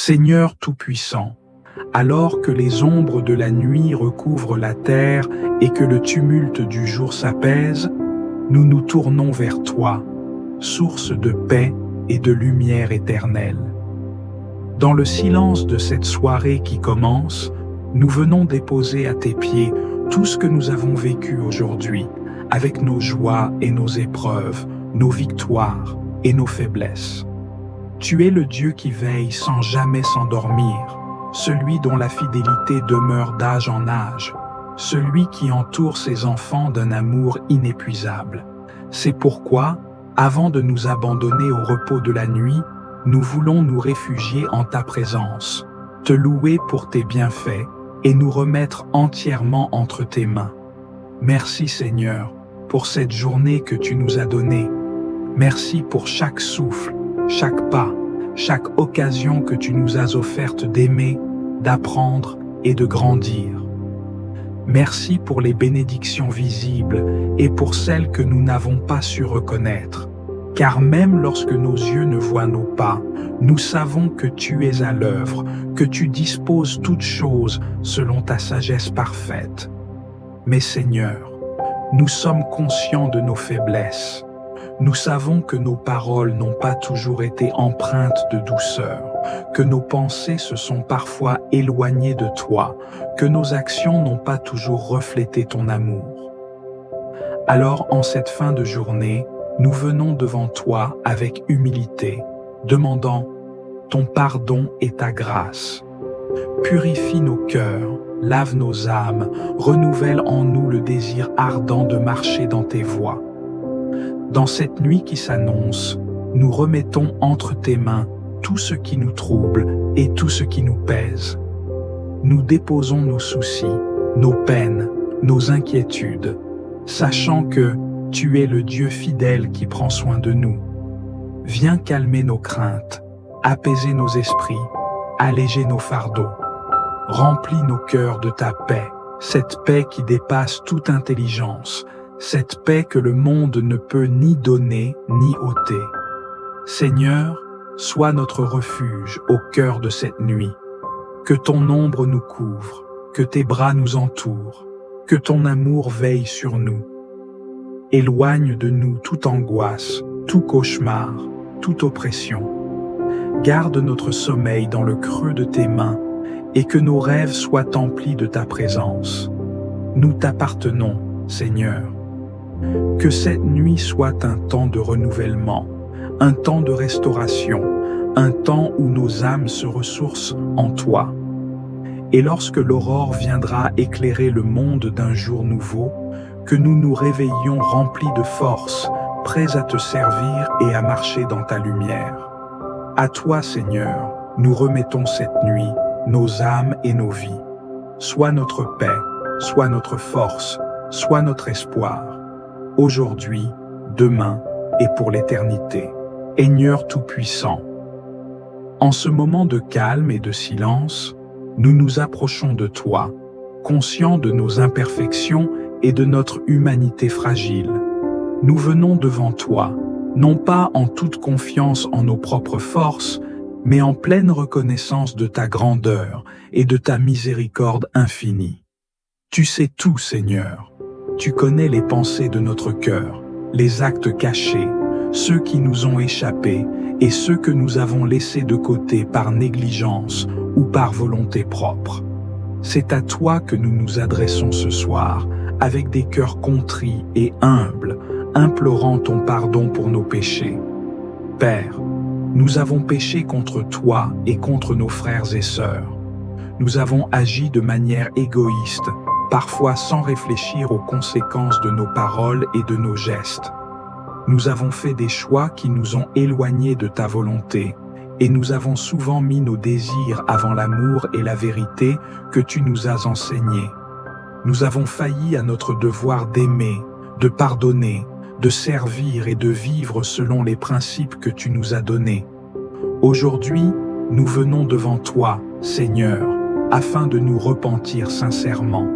Seigneur Tout-Puissant, alors que les ombres de la nuit recouvrent la terre et que le tumulte du jour s'apaise, nous nous tournons vers toi, source de paix et de lumière éternelle. Dans le silence de cette soirée qui commence, nous venons déposer à tes pieds tout ce que nous avons vécu aujourd'hui, avec nos joies et nos épreuves, nos victoires et nos faiblesses. Tu es le Dieu qui veille sans jamais s'endormir, celui dont la fidélité demeure d'âge en âge, celui qui entoure ses enfants d'un amour inépuisable. C'est pourquoi, avant de nous abandonner au repos de la nuit, nous voulons nous réfugier en ta présence, te louer pour tes bienfaits et nous remettre entièrement entre tes mains. Merci Seigneur pour cette journée que tu nous as donnée. Merci pour chaque souffle, chaque pas, chaque occasion que tu nous as offerte d'aimer, d'apprendre et de grandir. Merci pour les bénédictions visibles et pour celles que nous n'avons pas su reconnaître. Car même lorsque nos yeux ne voient nos pas, nous savons que tu es à l'œuvre, que tu disposes toutes choses selon ta sagesse parfaite. Mais Seigneur, nous sommes conscients de nos faiblesses. Nous savons que nos paroles n'ont pas toujours été empreintes de douceur, que nos pensées se sont parfois éloignées de toi, que nos actions n'ont pas toujours reflété ton amour. Alors, en cette fin de journée, nous venons devant toi avec humilité, demandant ton pardon et ta grâce. Purifie nos cœurs, lave nos âmes, renouvelle en nous le désir ardent de marcher dans tes voies. Dans cette nuit qui s'annonce, nous remettons entre tes mains tout ce qui nous trouble et tout ce qui nous pèse. Nous déposons nos soucis, nos peines, nos inquiétudes, sachant que tu es le Dieu fidèle qui prend soin de nous. Viens calmer nos craintes, apaiser nos esprits, alléger nos fardeaux. Remplis nos cœurs de ta paix, cette paix qui dépasse toute intelligence, cette paix que le monde ne peut ni donner ni ôter. Seigneur, sois notre refuge au cœur de cette nuit. Que ton ombre nous couvre, que tes bras nous entourent, que ton amour veille sur nous. Éloigne de nous toute angoisse, tout cauchemar, toute oppression. Garde notre sommeil dans le creux de tes mains et que nos rêves soient emplis de ta présence. Nous t'appartenons, Seigneur. Que cette nuit soit un temps de renouvellement, un temps de restauration, un temps où nos âmes se ressourcent en toi. Et lorsque l'aurore viendra éclairer le monde d'un jour nouveau, que nous nous réveillions remplis de force, prêts à te servir et à marcher dans ta lumière. À toi, Seigneur, nous remettons cette nuit, nos âmes et nos vies. Sois notre paix, sois notre force, sois notre espoir. Aujourd'hui, demain et pour l'éternité. Seigneur Tout-Puissant, en ce moment de calme et de silence, nous nous approchons de toi, conscients de nos imperfections et de notre humanité fragile. Nous venons devant toi, non pas en toute confiance en nos propres forces, mais en pleine reconnaissance de ta grandeur et de ta miséricorde infinie. Tu sais tout, Seigneur. Tu connais les pensées de notre cœur, les actes cachés, ceux qui nous ont échappé et ceux que nous avons laissés de côté par négligence ou par volonté propre. C'est à toi que nous nous adressons ce soir, avec des cœurs contrits et humbles, implorant ton pardon pour nos péchés. Père, nous avons péché contre toi et contre nos frères et sœurs. Nous avons agi de manière égoïste, parfois sans réfléchir aux conséquences de nos paroles et de nos gestes. Nous avons fait des choix qui nous ont éloignés de ta volonté, et nous avons souvent mis nos désirs avant l'amour et la vérité que tu nous as enseignés. Nous avons failli à notre devoir d'aimer, de pardonner, de servir et de vivre selon les principes que tu nous as donnés. Aujourd'hui, nous venons devant toi, Seigneur, afin de nous repentir sincèrement.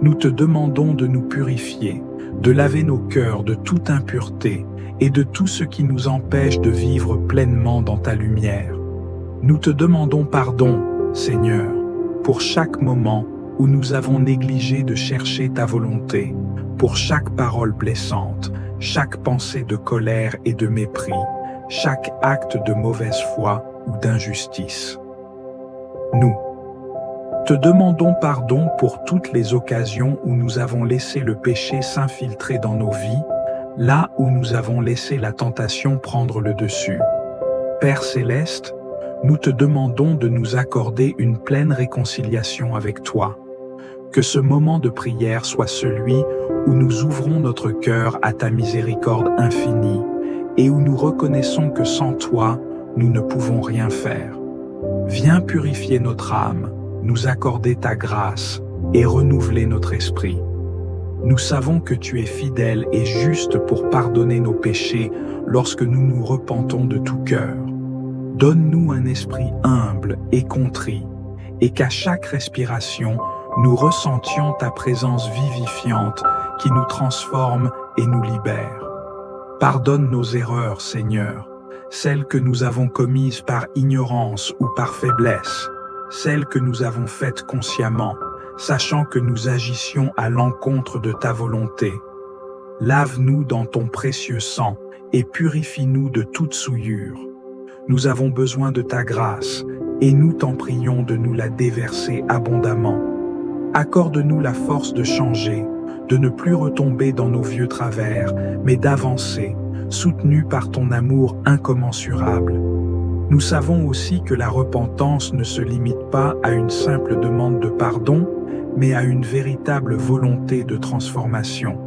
Nous te demandons de nous purifier, de laver nos cœurs de toute impureté et de tout ce qui nous empêche de vivre pleinement dans ta lumière. Nous te demandons pardon, Seigneur, pour chaque moment où nous avons négligé de chercher ta volonté, pour chaque parole blessante, chaque pensée de colère et de mépris, chaque acte de mauvaise foi ou d'injustice. Nous te demandons pardon pour toutes les occasions où nous avons laissé le péché s'infiltrer dans nos vies, là où nous avons laissé la tentation prendre le dessus. Père céleste, nous te demandons de nous accorder une pleine réconciliation avec toi. Que ce moment de prière soit celui où nous ouvrons notre cœur à ta miséricorde infinie et où nous reconnaissons que sans toi, nous ne pouvons rien faire. Viens purifier notre âme, nous accorder ta grâce et renouveler notre esprit. Nous savons que tu es fidèle et juste pour pardonner nos péchés lorsque nous nous repentons de tout cœur. Donne-nous un esprit humble et contrit, et qu'à chaque respiration, nous ressentions ta présence vivifiante qui nous transforme et nous libère. Pardonne nos erreurs, Seigneur, celles que nous avons commises par ignorance ou par faiblesse, celles que nous avons faites consciemment, sachant que nous agissions à l'encontre de ta volonté. Lave-nous dans ton précieux sang et purifie-nous de toute souillure. Nous avons besoin de ta grâce et nous t'en prions de nous la déverser abondamment. Accorde-nous la force de changer, de ne plus retomber dans nos vieux travers, mais d'avancer, soutenus par ton amour incommensurable. Nous savons aussi que la repentance ne se limite pas à une simple demande de pardon, mais à une véritable volonté de transformation.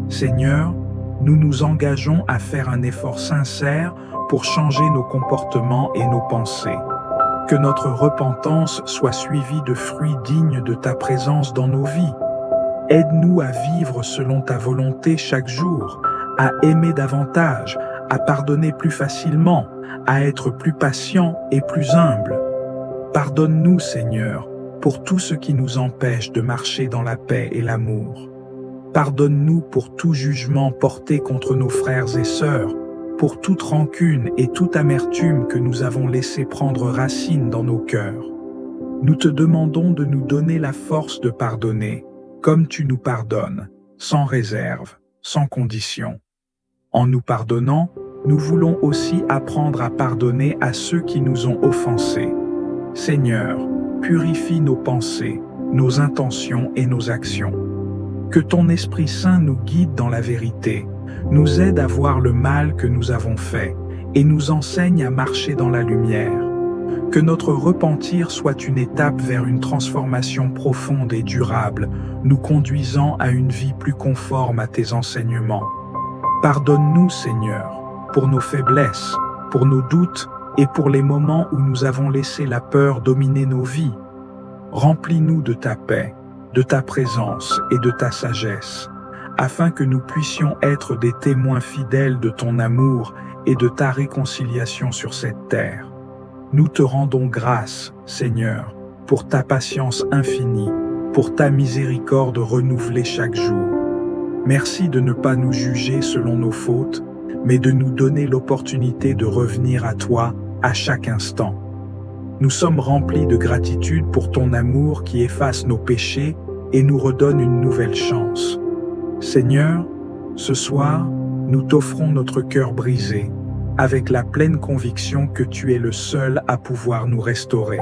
Seigneur, nous nous engageons à faire un effort sincère pour changer nos comportements et nos pensées. Que notre repentance soit suivie de fruits dignes de ta présence dans nos vies. Aide-nous à vivre selon ta volonté chaque jour, à aimer davantage, à pardonner plus facilement, à être plus patient et plus humble. Pardonne-nous, Seigneur, pour tout ce qui nous empêche de marcher dans la paix et l'amour. Pardonne-nous pour tout jugement porté contre nos frères et sœurs, pour toute rancune et toute amertume que nous avons laissé prendre racine dans nos cœurs. Nous te demandons de nous donner la force de pardonner, comme tu nous pardonnes, sans réserve, sans condition. En nous pardonnant, nous voulons aussi apprendre à pardonner à ceux qui nous ont offensés. Seigneur, purifie nos pensées, nos intentions et nos actions. Que ton Esprit Saint nous guide dans la vérité, nous aide à voir le mal que nous avons fait et nous enseigne à marcher dans la lumière. Que notre repentir soit une étape vers une transformation profonde et durable, nous conduisant à une vie plus conforme à tes enseignements. Pardonne-nous, Seigneur, pour nos faiblesses, pour nos doutes et pour les moments où nous avons laissé la peur dominer nos vies. Remplis-nous de ta paix, de ta présence et de ta sagesse, afin que nous puissions être des témoins fidèles de ton amour et de ta réconciliation sur cette terre. Nous te rendons grâce, Seigneur, pour ta patience infinie, pour ta miséricorde renouvelée chaque jour. Merci de ne pas nous juger selon nos fautes, mais de nous donner l'opportunité de revenir à toi à chaque instant. Nous sommes remplis de gratitude pour ton amour qui efface nos péchés et nous redonne une nouvelle chance. Seigneur, ce soir, nous t'offrons notre cœur brisé, avec la pleine conviction que tu es le seul à pouvoir nous restaurer.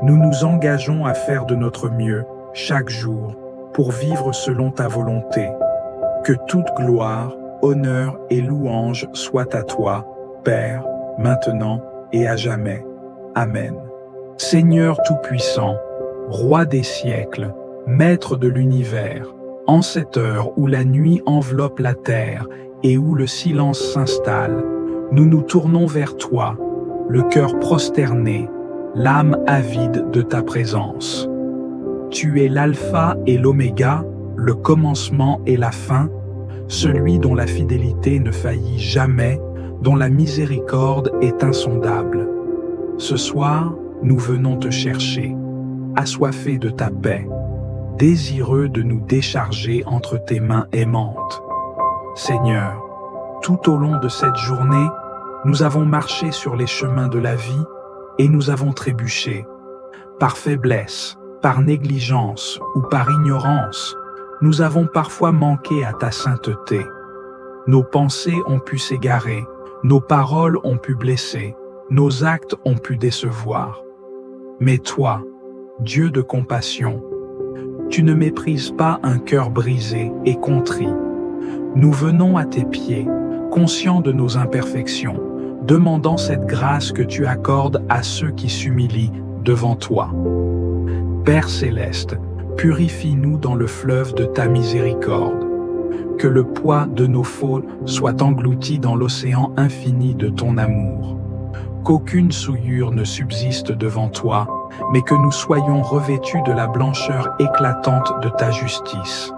Nous nous engageons à faire de notre mieux, chaque jour, pour vivre selon ta volonté. Que toute gloire, honneur et louange soient à toi, Père, maintenant et à jamais. Amen. Seigneur Tout-Puissant, Roi des siècles, Maître de l'univers, en cette heure où la nuit enveloppe la terre et où le silence s'installe, nous nous tournons vers toi, le cœur prosterné, l'âme avide de ta présence. Tu es l'alpha et l'oméga, le commencement et la fin, celui dont la fidélité ne faillit jamais, dont la miséricorde est insondable. Ce soir, nous venons te chercher, assoiffés de ta paix, désireux de nous décharger entre tes mains aimantes. Seigneur, tout au long de cette journée, nous avons marché sur les chemins de la vie et nous avons trébuché. Par faiblesse, par négligence ou par ignorance, nous avons parfois manqué à ta sainteté. Nos pensées ont pu s'égarer, nos paroles ont pu blesser, nos actes ont pu décevoir. Mais toi, Dieu de compassion, tu ne méprises pas un cœur brisé et contrit. Nous venons à tes pieds, conscients de nos imperfections, demandant cette grâce que tu accordes à ceux qui s'humilient devant toi. Père céleste, purifie-nous dans le fleuve de ta miséricorde. Que le poids de nos fautes soit englouti dans l'océan infini de ton amour. Qu'aucune souillure ne subsiste devant toi, mais que nous soyons revêtus de la blancheur éclatante de ta justice.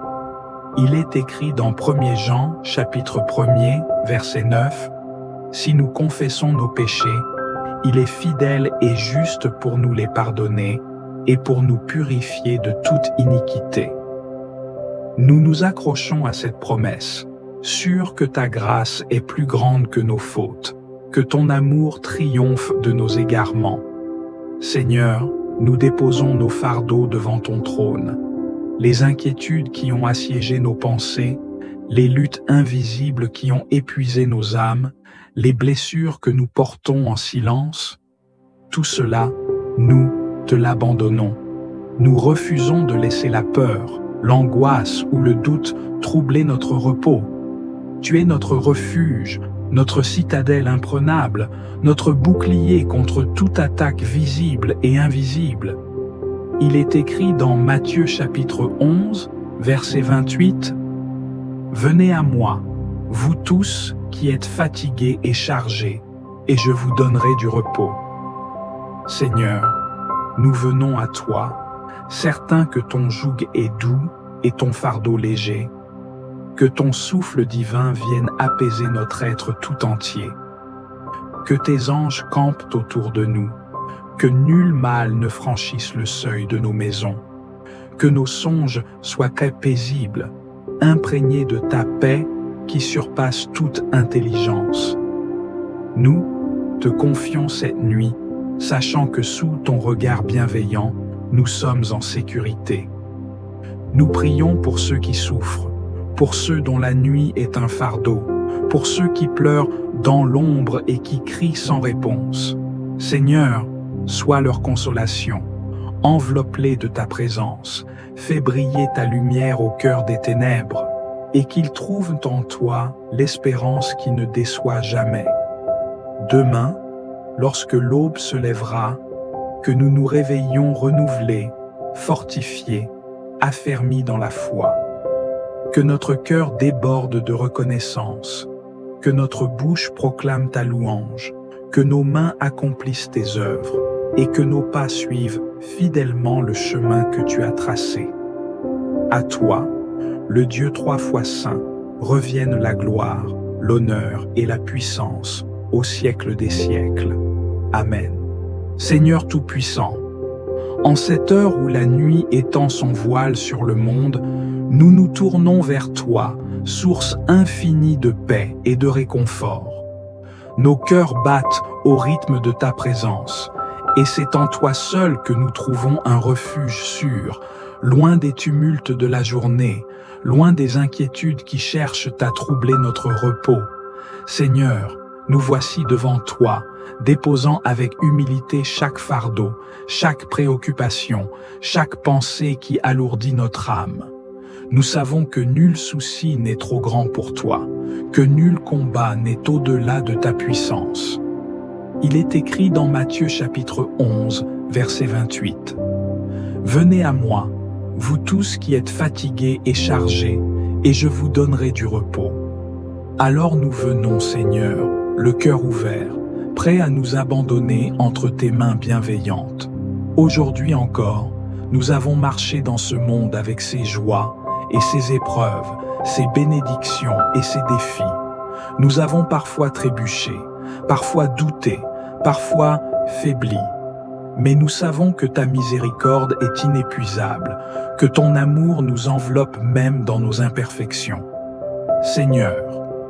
Il est écrit dans 1 Jean, chapitre 1er, verset 9, « Si nous confessons nos péchés, il est fidèle et juste pour nous les pardonner et pour nous purifier de toute iniquité. » Nous nous accrochons à cette promesse, sûrs que ta grâce est plus grande que nos fautes, que ton amour triomphe de nos égarements. Seigneur, nous déposons nos fardeaux devant ton trône, les inquiétudes qui ont assiégé nos pensées, les luttes invisibles qui ont épuisé nos âmes, les blessures que nous portons en silence. Tout cela, nous te l'abandonnons. Nous refusons de laisser la peur, l'angoisse ou le doute troubler notre repos. Tu es notre refuge, notre citadelle imprenable, notre bouclier contre toute attaque visible et invisible. Il est écrit dans Matthieu chapitre 11, verset 28, « Venez à moi, vous tous qui êtes fatigués et chargés, et je vous donnerai du repos. » Seigneur, nous venons à toi, certains que ton joug est doux et ton fardeau léger. Que ton souffle divin vienne apaiser notre être tout entier. Que tes anges campent autour de nous. Que nul mal ne franchisse le seuil de nos maisons. Que nos songes soient paisibles, imprégnés de ta paix qui surpasse toute intelligence. Nous te confions cette nuit, sachant que sous ton regard bienveillant, nous sommes en sécurité. Nous prions pour ceux qui souffrent, pour ceux dont la nuit est un fardeau, pour ceux qui pleurent dans l'ombre et qui crient sans réponse. Seigneur, sois leur consolation, enveloppe-les de ta présence, fais briller ta lumière au cœur des ténèbres, et qu'ils trouvent en toi l'espérance qui ne déçoit jamais. Demain, lorsque l'aube se lèvera, que nous nous réveillions renouvelés, fortifiés, affermis dans la foi. Que notre cœur déborde de reconnaissance, que notre bouche proclame ta louange, que nos mains accomplissent tes œuvres et que nos pas suivent fidèlement le chemin que tu as tracé. À toi, le Dieu 3 fois saint, reviennent la gloire, l'honneur et la puissance au siècle des siècles. Amen. Seigneur Tout-Puissant, en cette heure où la nuit étend son voile sur le monde, nous nous tournons vers toi, source infinie de paix et de réconfort. Nos cœurs battent au rythme de ta présence, et c'est en toi seul que nous trouvons un refuge sûr, loin des tumultes de la journée, loin des inquiétudes qui cherchent à troubler notre repos. Seigneur, nous voici devant toi, déposant avec humilité chaque fardeau, chaque préoccupation, chaque pensée qui alourdit notre âme. Nous savons que nul souci n'est trop grand pour toi, que nul combat n'est au-delà de ta puissance. Il est écrit dans Matthieu chapitre 11, verset 28. « Venez à moi, vous tous qui êtes fatigués et chargés, et je vous donnerai du repos. » Alors nous venons, Seigneur, le cœur ouvert, prêts à nous abandonner entre tes mains bienveillantes. Aujourd'hui encore, nous avons marché dans ce monde avec ses joies et ses épreuves, ses bénédictions et ses défis. Nous avons parfois trébuché, parfois douté, parfois faibli. Mais nous savons que ta miséricorde est inépuisable, que ton amour nous enveloppe même dans nos imperfections. Seigneur,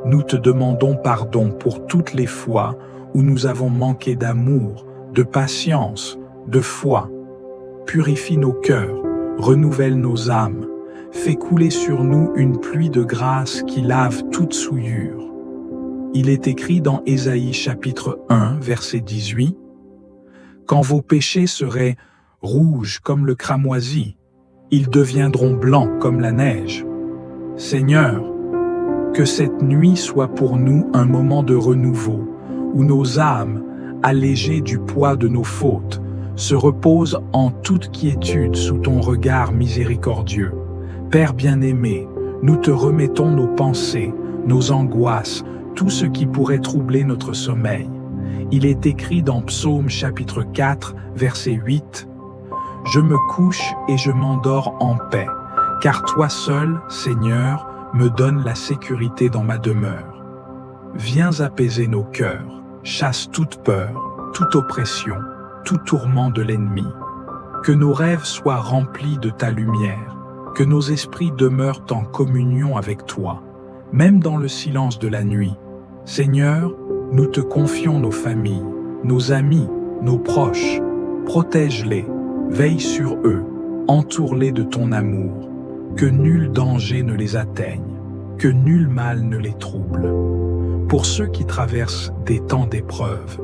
nous te demandons pardon pour toutes les fois où nous avons manqué d'amour, de patience, de foi. Purifie nos cœurs, renouvelle nos âmes, fais couler sur nous une pluie de grâce qui lave toute souillure. Il est écrit dans Ésaïe chapitre 1, verset 18, « Quand vos péchés seraient rouges comme le cramoisi, ils deviendront blancs comme la neige. » Seigneur, que cette nuit soit pour nous un moment de renouveau, où nos âmes, allégées du poids de nos fautes, se reposent en toute quiétude sous ton regard miséricordieux. Père bien-aimé, nous te remettons nos pensées, nos angoisses, tout ce qui pourrait troubler notre sommeil. Il est écrit dans Psaume chapitre 4, verset 8, « Je me couche et je m'endors en paix, car toi seul, Seigneur, me donnes la sécurité dans ma demeure. » Viens apaiser nos cœurs, chasse toute peur, toute oppression, tout tourment de l'ennemi. Que nos rêves soient remplis de ta lumière, que nos esprits demeurent en communion avec toi, même dans le silence de la nuit. Seigneur, nous te confions nos familles, nos amis, nos proches. Protège-les, veille sur eux, entoure-les de ton amour. Que nul danger ne les atteigne, que nul mal ne les trouble. Pour ceux qui traversent des temps d'épreuve,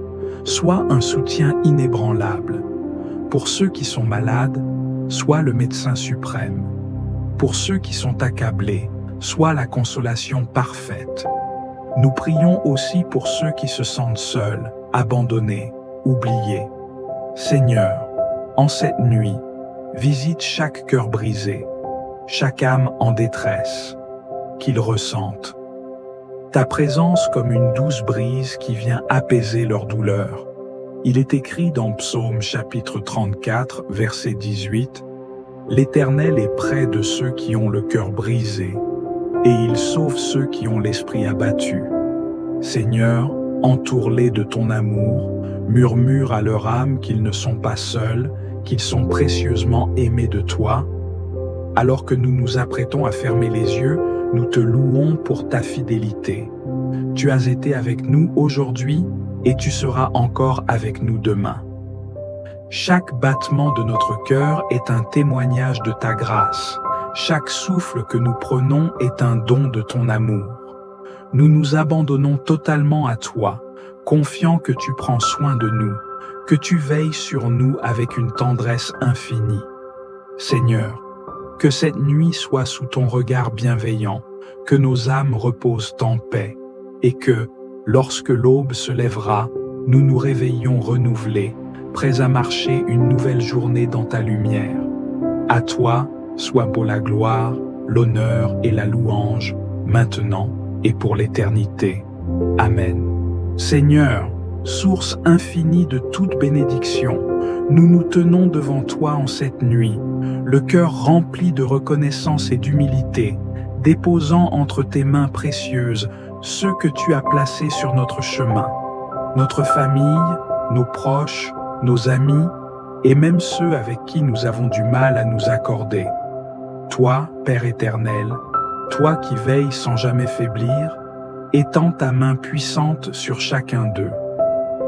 sois un soutien inébranlable. Pour ceux qui sont malades, sois le médecin suprême. Pour ceux qui sont accablés, sois la consolation parfaite. Nous prions aussi pour ceux qui se sentent seuls, abandonnés, oubliés. Seigneur, en cette nuit, visite chaque cœur brisé, chaque âme en détresse, qu'ils ressentent ta présence comme une douce brise qui vient apaiser leur douleur. Il est écrit dans Psaume chapitre 34, verset 18, « L'Éternel est près de ceux qui ont le cœur brisé, et il sauve ceux qui ont l'esprit abattu. Seigneur, entoure-les de ton amour, murmure à leur âme qu'ils ne sont pas seuls, qu'ils sont précieusement aimés de toi. » Alors que nous nous apprêtons à fermer les yeux, nous te louons pour ta fidélité. Tu as été avec nous aujourd'hui et tu seras encore avec nous demain. Chaque battement de notre cœur est un témoignage de ta grâce. Chaque souffle que nous prenons est un don de ton amour. Nous nous abandonnons totalement à toi, confiant que tu prends soin de nous, que tu veilles sur nous avec une tendresse infinie. Seigneur, que cette nuit soit sous ton regard bienveillant, que nos âmes reposent en paix, et que, lorsque l'aube se lèvera, nous nous réveillons renouvelés, prêts à marcher une nouvelle journée dans ta lumière. À toi soit pour la gloire, l'honneur et la louange, maintenant et pour l'éternité. Amen. Seigneur, source infinie de toute bénédiction, nous nous tenons devant toi en cette nuit, le cœur rempli de reconnaissance et d'humilité, déposant entre tes mains précieuses ceux que tu as placés sur notre chemin, notre famille, nos proches, nos amis, et même ceux avec qui nous avons du mal à nous accorder. Toi, Père éternel, toi qui veilles sans jamais faiblir, étends ta main puissante sur chacun d'eux.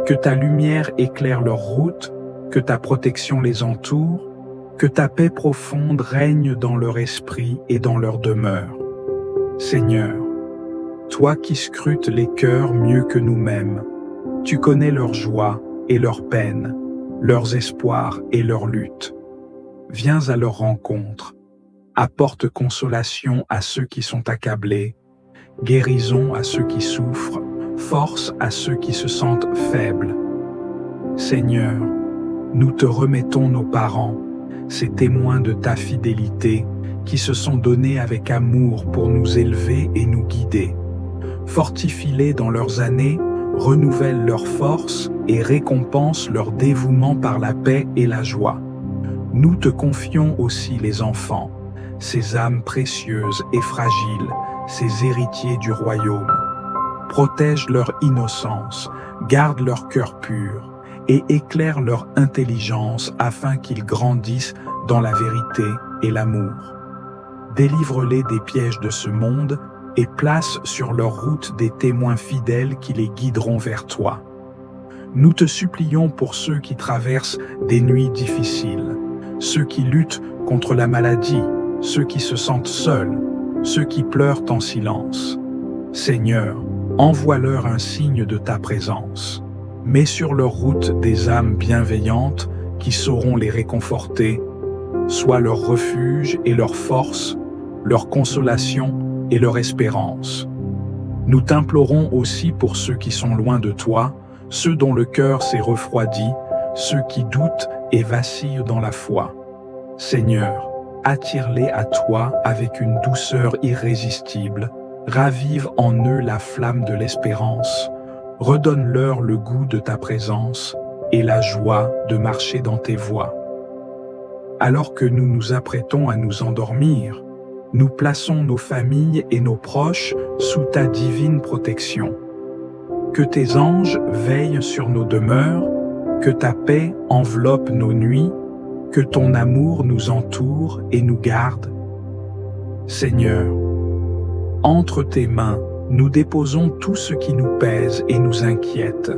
Que ta lumière éclaire leur route, que ta protection les entoure, que ta paix profonde règne dans leur esprit et dans leur demeure. Seigneur, toi qui scrutes les cœurs mieux que nous-mêmes, tu connais leur joie et leur peine, leurs espoirs et leurs luttes. Viens à leur rencontre, apporte consolation à ceux qui sont accablés, guérison à ceux qui souffrent, force à ceux qui se sentent faibles. Seigneur, nous te remettons nos parents, ces témoins de ta fidélité qui se sont donnés avec amour pour nous élever et nous guider. Fortifie-les dans leurs années, renouvelle leurs forces et récompense leur dévouement par la paix et la joie. Nous te confions aussi les enfants, ces âmes précieuses et fragiles, ces héritiers du royaume. Protège leur innocence, garde leur cœur pur et éclaire leur intelligence afin qu'ils grandissent dans la vérité et l'amour. Délivre-les des pièges de ce monde et place sur leur route des témoins fidèles qui les guideront vers toi. Nous te supplions pour ceux qui traversent des nuits difficiles, ceux qui luttent contre la maladie, ceux qui se sentent seuls, ceux qui pleurent en silence. Seigneur, envoie-leur un signe de ta présence. Mets sur leur route des âmes bienveillantes qui sauront les réconforter. Sois leur refuge et leur force, leur consolation et leur espérance. Nous t'implorons aussi pour ceux qui sont loin de toi, ceux dont le cœur s'est refroidi, ceux qui doutent et vacillent dans la foi. Seigneur, attire-les à toi avec une douceur irrésistible, ravive en eux la flamme de l'espérance, redonne-leur le goût de ta présence et la joie de marcher dans tes voies. Alors que nous nous apprêtons à nous endormir, nous plaçons nos familles et nos proches sous ta divine protection. Que tes anges veillent sur nos demeures, que ta paix enveloppe nos nuits, que ton amour nous entoure et nous garde. Seigneur, entre tes mains, nous déposons tout ce qui nous pèse et nous inquiète,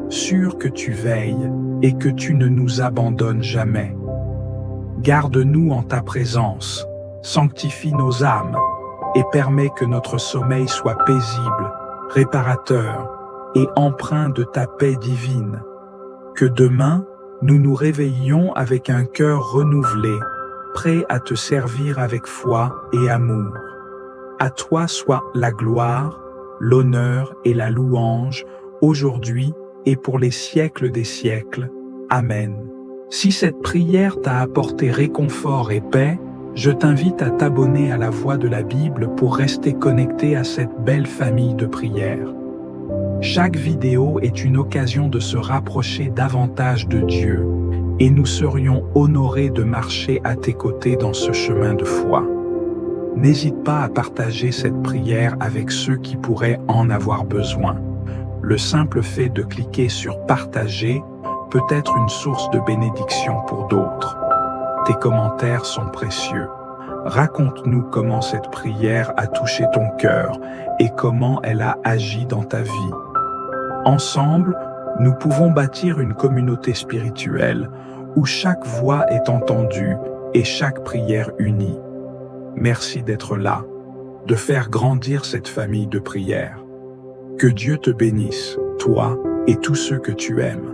sûrs que tu veilles et que tu ne nous abandonnes jamais. Garde-nous en ta présence, sanctifie nos âmes et permets que notre sommeil soit paisible, réparateur et empreint de ta paix divine. Que demain, nous nous réveillions avec un cœur renouvelé, prêt à te servir avec foi et amour. À toi soit la gloire, l'honneur et la louange, aujourd'hui et pour les siècles des siècles. Amen. Si cette prière t'a apporté réconfort et paix, je t'invite à t'abonner à la Voix de la Bible pour rester connecté à cette belle famille de prières. Chaque vidéo est une occasion de se rapprocher davantage de Dieu, et nous serions honorés de marcher à tes côtés dans ce chemin de foi. N'hésite pas à partager cette prière avec ceux qui pourraient en avoir besoin. Le simple fait de cliquer sur « Partager » peut être une source de bénédiction pour d'autres. Tes commentaires sont précieux. Raconte-nous comment cette prière a touché ton cœur et comment elle a agi dans ta vie. Ensemble, nous pouvons bâtir une communauté spirituelle où chaque voix est entendue et chaque prière unie. Merci d'être là, de faire grandir cette famille de prières. Que Dieu te bénisse, toi et tous ceux que tu aimes.